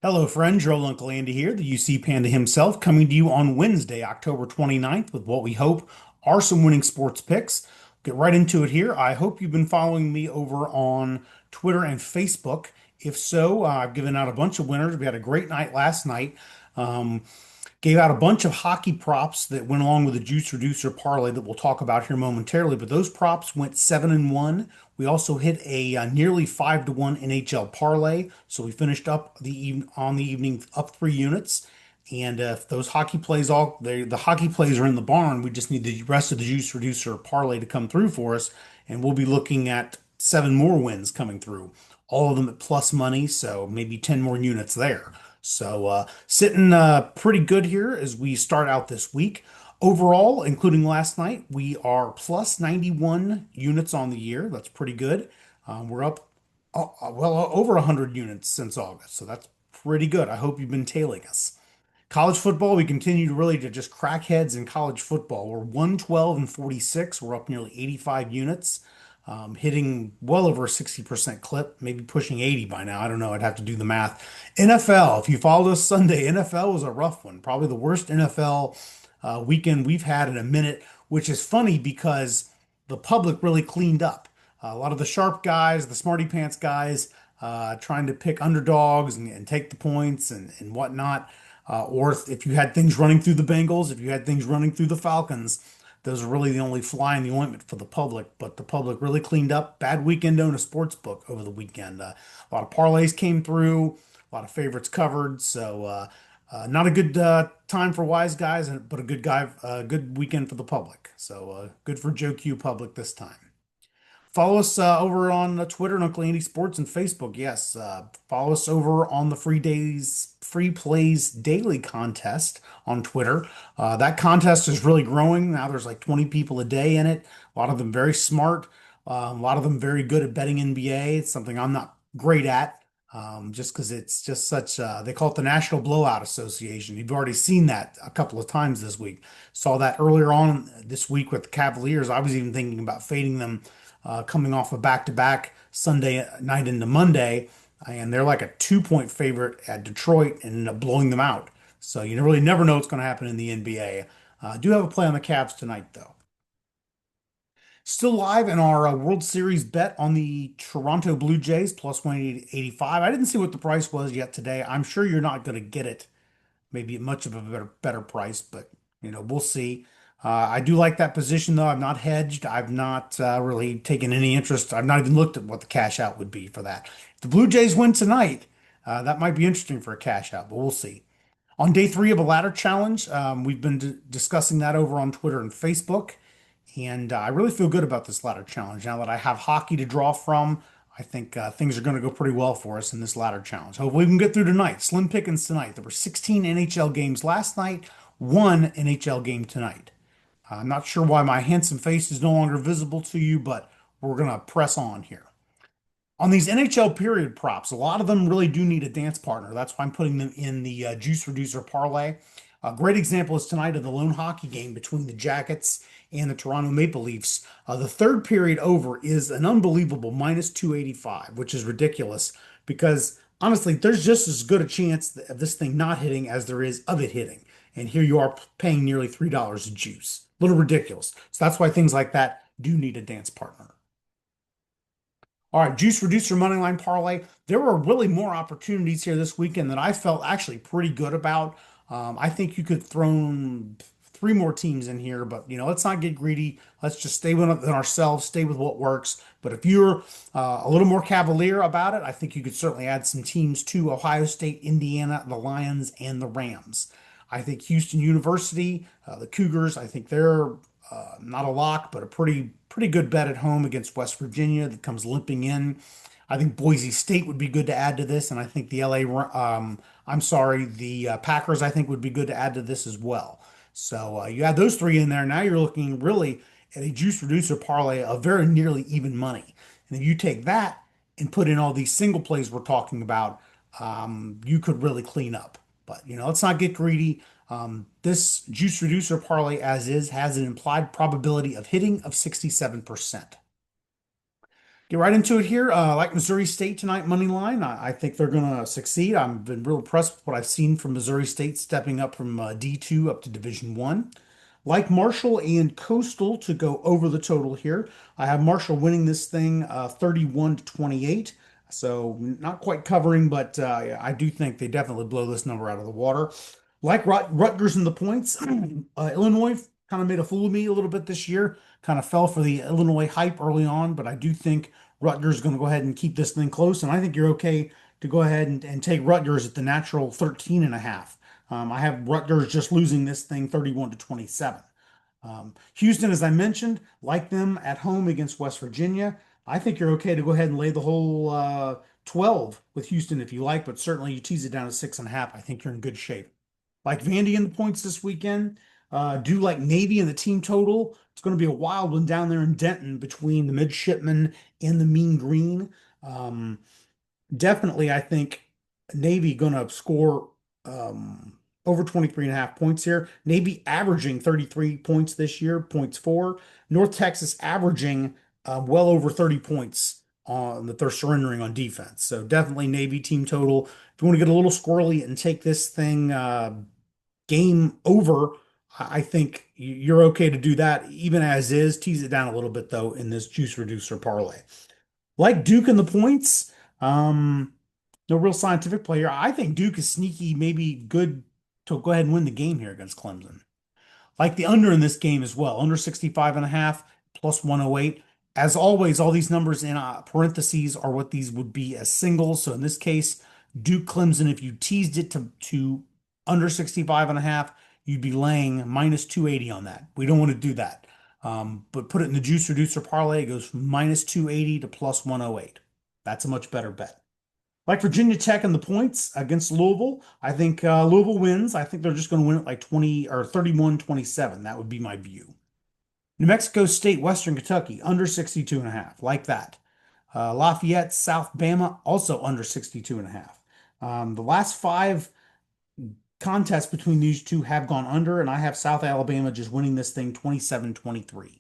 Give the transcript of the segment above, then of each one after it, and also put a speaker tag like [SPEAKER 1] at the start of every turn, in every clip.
[SPEAKER 1] Hello, friends. Your old Uncle Andy here, the UC Panda himself, coming to you on Wednesday, October 29th, with what we hope are some winning sports picks. Get right into it here. I hope you've been following me over on Twitter and Facebook. If so, I've given out a bunch of winners. We had a great night last night. Um, Gave out a bunch of hockey props that went along with the Juice Reducer Parlay that we'll talk about here momentarily, but those props went 7-1. We also hit a nearly 5-1 NHL parlay, so we finished up on the evening up 3 units. And if those hockey plays the hockey plays are in the barn, we just need the rest of the Juice Reducer parlay to come through for us, and we'll be looking at seven more wins coming through, all of them at plus money, so maybe 10 more units there. So sitting pretty good here as we start out this week. Overall, including last night, we are plus 91 units on the year. That's pretty good. We're up well over 100 units since August, so that's pretty good. I hope you've been tailing us. College football, we continue to just crack heads in college football. We're 112 and 46. We're up nearly 85 units, hitting well over a 60% clip, maybe pushing 80 by now. I don't know. I'd have to do the math. NFL, if you followed us Sunday, NFL was a rough one. Probably the worst NFL weekend we've had in a minute, which is funny because the public really cleaned up. A lot of the sharp guys, the smarty pants guys, trying to pick underdogs and take the points and whatnot. Or if you had things running through the Bengals, if you had things running through the Falcons, those are really the only fly in the ointment for the public. But the public really cleaned up. Bad weekend to own a sports book over the weekend. A lot of parlays came through, a lot of favorites covered. So not a good time for wise guys, but good weekend for the public. So good for Joe Q public this time. Follow us over on Twitter and Uncle Andy Sports and Facebook. Yes, follow us over on the Free Plays Daily contest on Twitter. That contest is really growing. Now there's like 20 people a day in it. A lot of them very smart. A lot of them very good at betting NBA. It's something I'm not great at. Just because it's just such, they call it the National Blowout Association. You've already seen that a couple of times this week. Saw that earlier on this week with the Cavaliers. I was even thinking about fading them coming off a back-to-back Sunday night into Monday, and they're like a 2-point favorite at Detroit and ended up blowing them out. So you really never know what's going to happen in the NBA. Do have a play on the Cavs tonight, though. Still live in our World Series bet on the Toronto Blue Jays plus 185. I didn't see what the price was yet today. I'm sure you're not going to get it maybe at much of a better price, but we'll see. I do like that position though. I'm not hedged. I've not really taken any interest. I've not even looked at what the cash out would be for that. If the Blue Jays win tonight, that might be interesting for a cash out, but we'll see. On day three of a ladder challenge, we've been discussing that over on Twitter and Facebook. And I really feel good about this ladder challenge. Now that I have hockey to draw from, I think things are going to go pretty well for us in this ladder challenge. Hopefully, we can get through tonight. Slim pickings tonight. There were 16 NHL games last night, one NHL game tonight. I'm not sure why my handsome face is no longer visible to you, but we're going to press on here. On these NHL period props, a lot of them really do need a dance partner. That's why I'm putting them in the Juice Reducer Parlay. A great example is tonight of the lone hockey game between the Jackets and the Toronto Maple Leafs. The third period over is an unbelievable minus 285, which is ridiculous because honestly, there's just as good a chance of this thing not hitting as there is of it hitting. And here you are paying nearly $3 a juice. A little ridiculous. So that's why things like that do need a dance partner. All right, Juice Reducer Moneyline Parlay. There were really more opportunities here this weekend that I felt actually pretty good about. I think you could throw three more teams in here, but let's not get greedy. Let's just stay with ourselves, stay with what works. But if you're a little more cavalier about it, I think you could certainly add some teams to Ohio State, Indiana, the Lions, and the Rams. I think Houston University, the Cougars, I think they're not a lock, but a pretty good bet at home against West Virginia that comes limping in. I think Boise State would be good to add to this, and I think the Packers I think would be good to add to this as well. So you add those three in there. Now you're looking really at a juice reducer parlay of very nearly even money. And if you take that and put in all these single plays we're talking about, you could really clean up. But let's not get greedy. This juice reducer parlay as is has an implied probability of hitting of 67%. Get right into it here. Like Missouri State tonight, money line. I think they're going to succeed. I've been real impressed with what I've seen from Missouri State stepping up from D2 up to Division One. Like Marshall and Coastal to go over the total here. I have Marshall winning this thing 31 to 28. So not quite covering, but I do think they definitely blow this number out of the water. Like Rutgers in the points, Illinois kind of made a fool of me a little bit this year. Kind of fell for the Illinois hype early on, but I do think Rutgers is going to go ahead and keep this thing close. And I think you're okay to go ahead and take Rutgers at the natural 13 and a half. I have Rutgers just losing this thing 31 to 27. Houston, as I mentioned, like them at home against West Virginia. I think you're okay to go ahead and lay the whole 12 with Houston if you like, but certainly you tease it down to 6.5. I think you're in good shape. Like Vandy in the points this weekend. Do like Navy in the team total. It's going to be a wild one down there in Denton between the midshipmen and the mean green. Um, Definitely, I think Navy going to score over 23 and a half points here. Navy averaging 33 points this year, points for. North Texas averaging well over 30 points that they're surrendering on defense. So definitely Navy team total. If you want to get a little squirrely and take this thing game over, I think you're okay to do that even as is. Tease it down a little bit though in this juice reducer parlay. Like Duke in the points, no real scientific play here. I think Duke is sneaky, maybe good to go ahead and win the game here against Clemson. Like the under in this game as well, under 65 and a half, plus 108. As always, all these numbers in parentheses are what these would be as singles. So in this case, Duke Clemson, if you teased it to under 65 and a half, you'd be laying minus 280 on that. We don't want to do that. But put it in the juice reducer parlay, it goes from minus 280 to plus 108. That's a much better bet. Like Virginia Tech and the points against Louisville, I think Louisville wins. I think they're just going to win it like 20 or 31-27. That would be my view. New Mexico State, Western Kentucky, under 62 and a half, like that. Lafayette, South Bama, also under 62 and a half. The last five contests between these two have gone under, and I have South Alabama just winning this thing 27-23.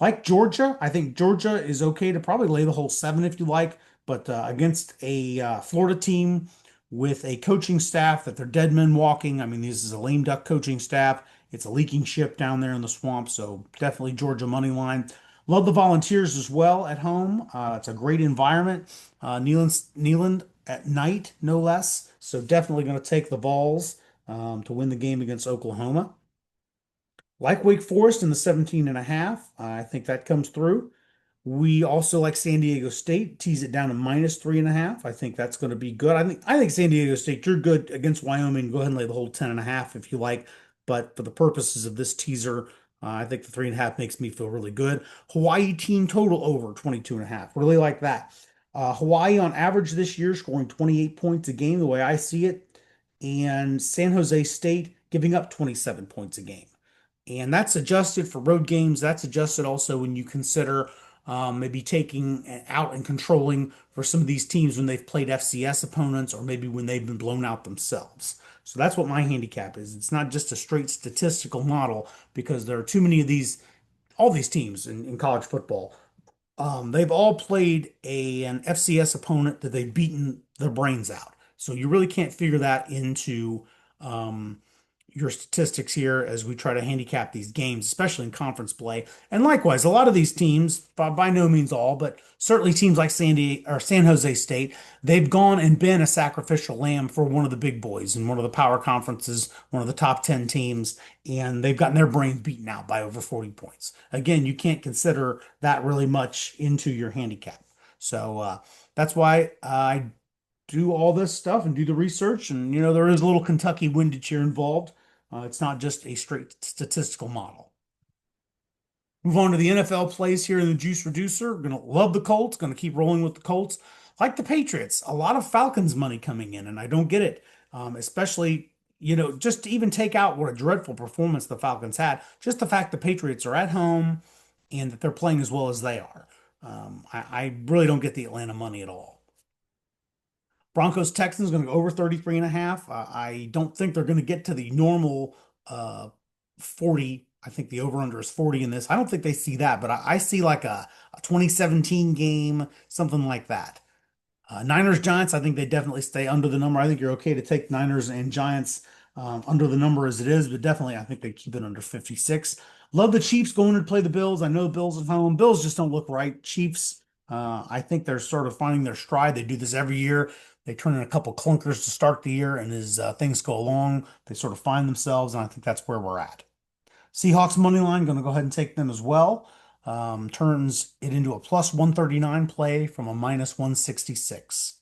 [SPEAKER 1] Like Georgia, I think Georgia is okay to probably lay the whole seven if you like, but against a Florida team with a coaching staff that they're dead men walking. I mean, this is a lame duck coaching staff. It's a leaking ship down there in the swamp, so definitely Georgia money line. Love the Volunteers as well at home. It's a great environment. Neyland at night, no less. So definitely going to take the Vols to win the game against Oklahoma. Like Wake Forest in the 17 and a half, I think that comes through. We also like San Diego State, tease it down to minus 3.5. I think that's going to be good. I think San Diego State, you're good against Wyoming. Go ahead and lay the whole 10 and a half if you like. But for the purposes of this teaser, I think the 3.5 makes me feel really good. Hawaii team total over 22 and a half. Really like that. Hawaii on average this year scoring 28 points a game, the way I see it, and San Jose State giving up 27 points a game. And that's adjusted for road games. That's adjusted also when you consider maybe taking out and controlling for some of these teams when they've played FCS opponents or maybe when they've been blown out themselves. So that's what my handicap is. It's not just a straight statistical model because there are too many of all these teams in college football. They've all played an FCS opponent that they've beaten their brains out. So you really can't figure that into um, your statistics here as we try to handicap these games, especially in conference play. And likewise, a lot of these teams, by no means all, but certainly teams like San Jose State, they've gone and been a sacrificial lamb for one of the big boys in one of the power conferences, one of the top 10 teams, and they've gotten their brains beaten out by over 40 points. Again, you can't consider that really much into your handicap. So that's why I do all this stuff and do the research. And, there is a little Kentucky windage here involved. It's not just a straight statistical model. Move on to the NFL plays here in the Juice Reducer. Going to love the Colts. Going to keep rolling with the Colts. Like the Patriots, a lot of Falcons money coming in, and I don't get it. Especially, just to even take out what a dreadful performance the Falcons had, just the fact the Patriots are at home and that they're playing as well as they are. I really don't get the Atlanta money at all. Broncos Texans going to go over 33 and a half. I don't think they're going to get to the normal 40 I think the over-under is 40 in this. I don't think they see that, but I see like a 2017 game, something like that. Niners Giants, I think they definitely stay under the number. I think you're okay to take Niners and Giants under the number as it is, but definitely I think they keep it under 56. Love the Chiefs going to play the Bills. I know the Bills at home. Bills just don't look right. Chiefs, I think they're sort of finding their stride. They do this every year. They turn in a couple clunkers to start the year, and as things go along, they sort of find themselves, and I think that's where we're at. Seahawks money line, going to go ahead and take them as well. Turns it into a plus 139 play from a minus 166.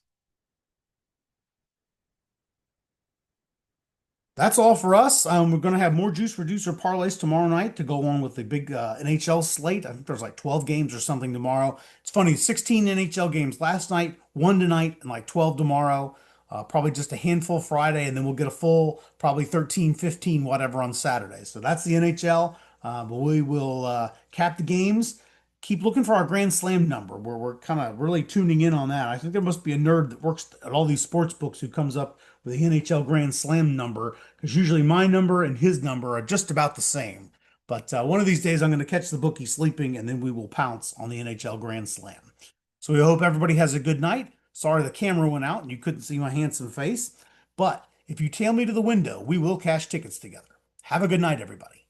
[SPEAKER 1] That's all for us. We're going to have more Juice Reducer parlays tomorrow night to go along with the big NHL slate. I think there's like 12 games or something tomorrow. It's funny, 16 NHL games last night, one tonight, and like 12 tomorrow. Probably just a handful Friday, and then we'll get a full, probably 13, 15, whatever on Saturday. So that's the NHL. But we will cap the games. Keep looking for our Grand Slam number, where we're kind of really tuning in on that. I think there must be a nerd that works at all these sports books who comes up with the NHL Grand Slam number, because usually my number and his number are just about the same. But one of these days, I'm going to catch the bookie sleeping, and then we will pounce on the NHL Grand Slam. So we hope everybody has a good night. Sorry the camera went out and you couldn't see my handsome face. But if you tail me to the window, we will cash tickets together. Have a good night, everybody.